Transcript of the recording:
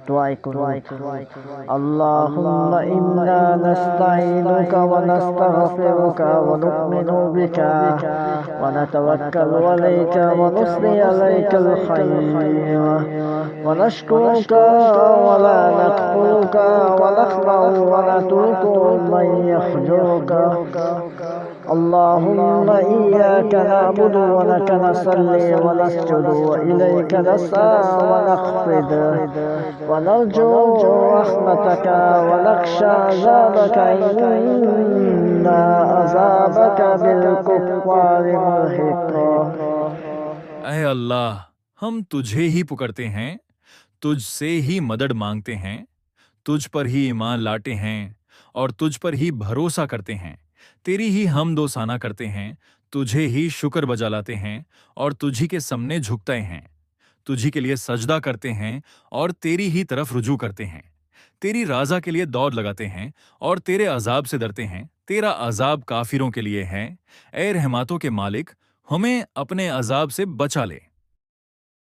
दुआए कुनूत। अल्लाहुम्मा इन्ना नस्तईनुका व नस्तगफिरुका व नु'मिनु बिका व नतवक्कलु अलैका व नुस्नी अलैकल खैर व नशकुरुका व ला नकफुरुका व नखलउ व नतरुकु मन यखजुरुका। अल्लाहुम्मा इय्याका नअबुदु व लका नसल्ली व नस्जुदु व इलैका नस्आ व नख्फिद व नरजू रहमतका व नख्शा अज़ाबका इन्ना अज़ाबका बिलकुफ़्फ़ारि मुल्हिक़। ऐ अल्लाह, हम तुझे ही पुकारते हैं, तुझसे ही मदद मांगते हैं, तुझ पर ही ईमान लाते हैं और तुझ पर ही भरोसा करते हैं। तेरी ही हमदोसाना करते हैं, तुझे ही शुक्र बजा लाते हैं और तुझी के सामने झुकते हैं। तुझी के लिए सजदा करते हैं और तेरी ही तरफ रुजू करते हैं। तेरी राजा के लिए दौड़ लगाते हैं और तेरे अजाब से डरते हैं। तेरा अजाब काफिरों के लिए है। ए रहमतों के मालिक, हमें अपने अजाब से बचा ले।